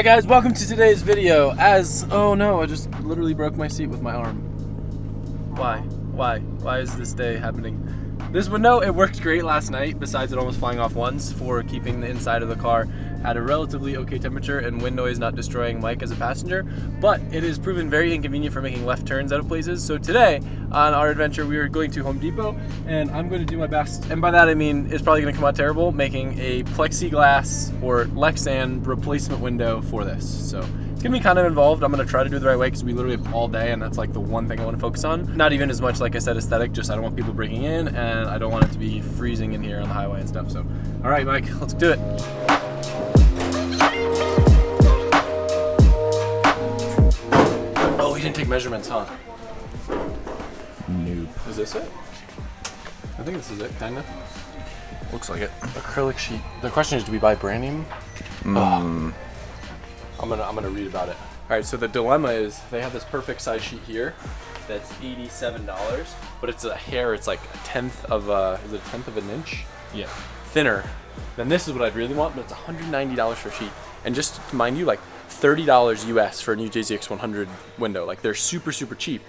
guys, welcome to today's video. Oh no, I just literally broke my seat with my arm. Why is this day happening? This window, it worked great last night, besides it almost flying off once, for keeping the inside of the car at a relatively okay temperature and wind noise not destroying Mike as a passenger, but it is proven very inconvenient for making left turns out of places. So today, on our adventure, we are going to Home Depot, and I'm going to do my best, and by that I mean it's probably going to come out terrible, making a plexiglass or Lexan replacement window for this. So it's gonna be kind of involved. I'm gonna try to do it the right way because we literally have all day, and that's like the one thing I want to focus on. Not even as much, like I said, aesthetic, just I don't want people breaking in, and I don't want it to be freezing in here on the highway and stuff. So, all right, Mike, let's do it. Oh, we didn't take measurements, huh? Nope. Is this it? I think this is it, kinda. Looks like it. Acrylic sheet. The question is, do we buy brand name? I'm gonna read about it. All right, so the dilemma is they have this perfect size sheet here that's $87, but it's a hair, it's like a tenth of is it a tenth of an inch? Yeah. Thinner. Then this is what I'd really want, but it's $190 for a sheet. And just to mind you, like $30 US for a new JZX100 window. Like they're super, super cheap.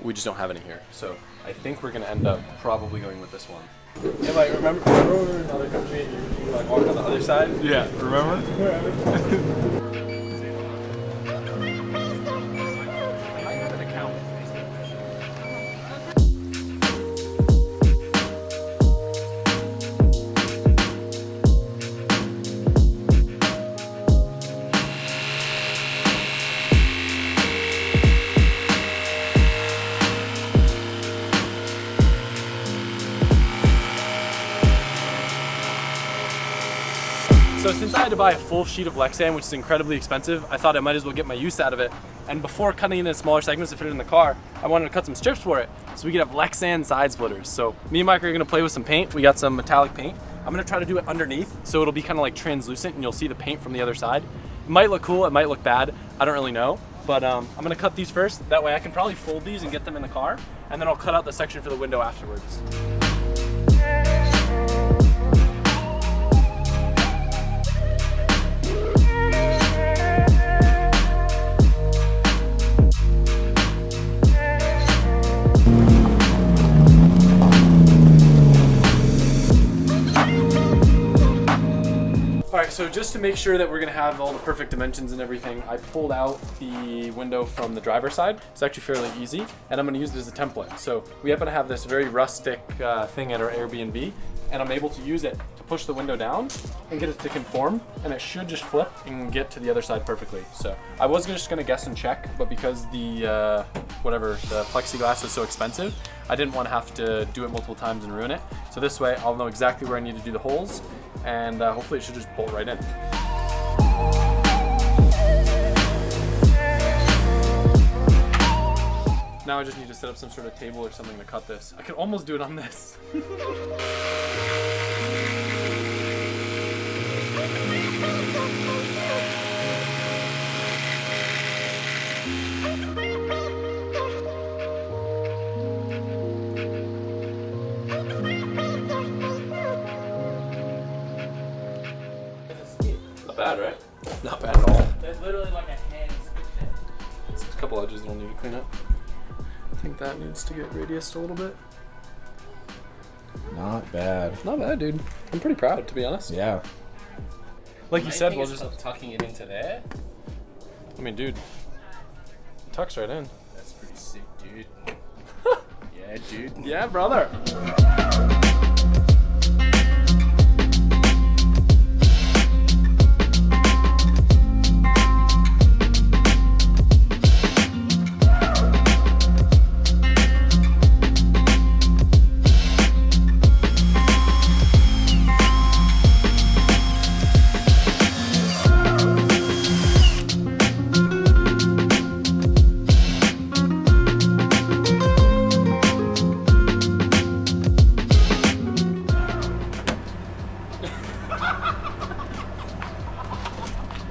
We just don't have any here. So I think we're gonna end up probably going with this one. Yeah, like remember when we were in another country and you like walked on the other side? Yeah, remember? So since I had to buy a full sheet of Lexan, which is incredibly expensive, I thought I might as well get my use out of it. And before cutting it in smaller segments to fit it in the car, I wanted to cut some strips for it so we could have Lexan side splitters. So me and Mike are gonna play with some paint. We got some metallic paint. I'm gonna try to do it underneath so it'll be kind of like translucent and you'll see the paint from the other side. It might look cool, it might look bad. I don't really know. But I'm gonna cut these first. That way I can probably fold these and get them in the car. And then I'll cut out the section for the window afterwards. Alright, so just to make sure that we're going to have all the perfect dimensions and everything, I pulled out the window from the driver's side. It's actually fairly easy, and I'm going to use it as a template. So we happen to have this very rustic thing at our Airbnb, and I'm able to use it to push the window down and get it to conform, and it should just flip and get to the other side perfectly. So I was just going to guess and check, but because the the plexiglass is so expensive, I didn't want to have to do it multiple times and ruin it. So this way I'll know exactly where I need to do the holes, and hopefully it should just bolt right in. Now I just need to set up some sort of table or something to cut this. I could almost do it on this. Not bad, right? Not bad at all. There's literally like a hand stitch. There's a couple edges that'll need to clean up. I think that needs to get radiused a little bit. Not bad. Not bad, dude. I'm pretty proud, to be honest. Yeah. Like you said, we'll just... tucking it into there. I mean, dude, it tucks right in. That's pretty sick, dude. Yeah, dude. Yeah, brother.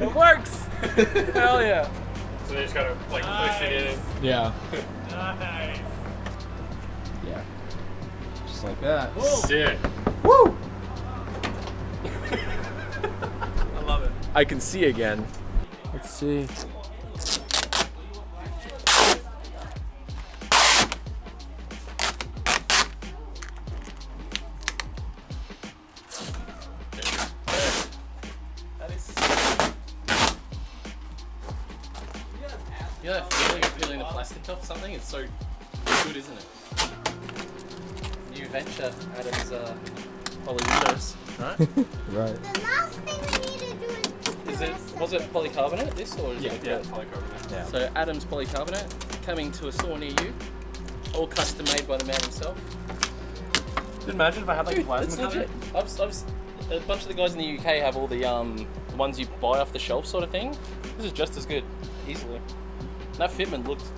It works! Hell yeah. So they just gotta like push it in. Yeah. Nice. Yeah. Just like that. Sick. Woo! I love it. I can see again. Let's see. You know that feeling of peeling the plastic off something? It's so good, isn't it? New venture, Adam's poly windows, right? Right. The last thing we need to do is Was it polycarbonate, this, or is it? Yeah, polycarbonate. Yeah. So Adam's polycarbonate, coming to a store near you, all custom made by the man himself. Imagine if I had like a Dude, plasma it's cutter. legit. A bunch of the guys in the UK have all the ones you buy off the shelf sort of thing. This is just as good, easily. That fitment looks,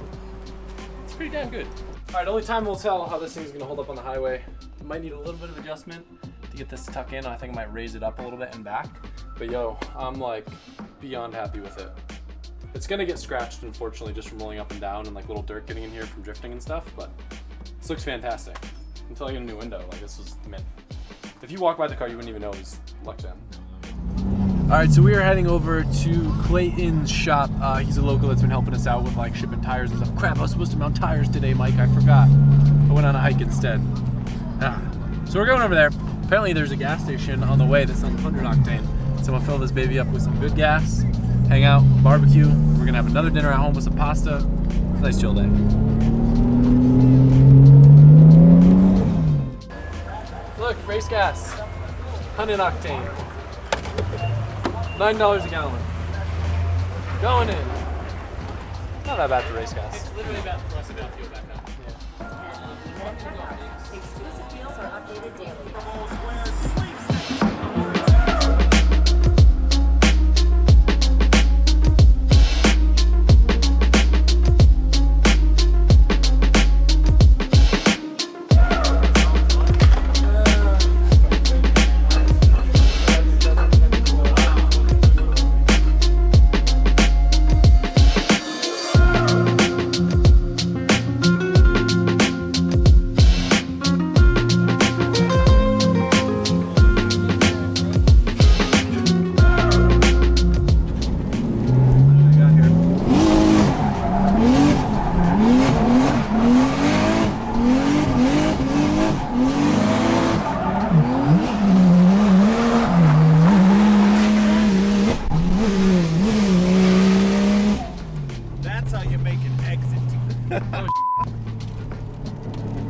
it's pretty damn good. All right, only time will tell how this thing's gonna hold up on the highway. It might need a little bit of adjustment to get this to tuck in. I think I might raise it up a little bit and back. But yo, I'm like beyond happy with it. It's gonna get scratched, unfortunately, just from rolling up and down and like little dirt getting in here from drifting and stuff. But this looks fantastic. Until I get a new window, like this was mint. If you walk by the car, you wouldn't even know it was Lexan. All right, so we are heading over to Clayton's shop. He's a local that's been helping us out with like shipping tires and stuff. Crap, I was supposed to mount tires today, Mike. I forgot. I went on a hike instead. So we're going over there. Apparently there's a gas station on the way that's on 100 octane. So I'm gonna fill this baby up with some good gas, hang out, barbecue. We're gonna have another dinner at home with some pasta. It's a nice chill day. Look, race gas, 100 octane. $9 a gallon. Going in. Not that bad for race gas. It's literally about the price of our fuel back up. Exclusive deals are updated daily.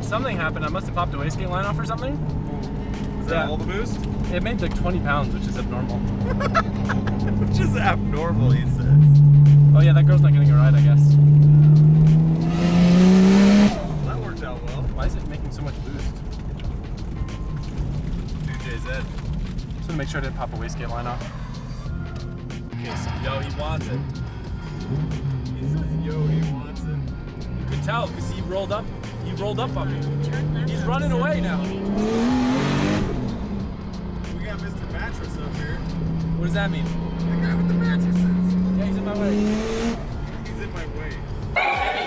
Something happened. I must have popped a wastegate line off or something. Is that all the boost? It made like 20 pounds, which is abnormal. Which is abnormal, he says. Oh yeah, that girl's not getting a ride, I guess. Well, that worked out well. Why is it making so much boost? 2JZ. Just wanna make sure I didn't pop a wastegate line off. Okay, so yo, he wants it. He says yo, he wants it. You could tell because he rolled up on me. He's running away now. We got Mr. Mattress up here. What does that mean? The guy with the mattresses. Yeah, he's in my way. He's in my way.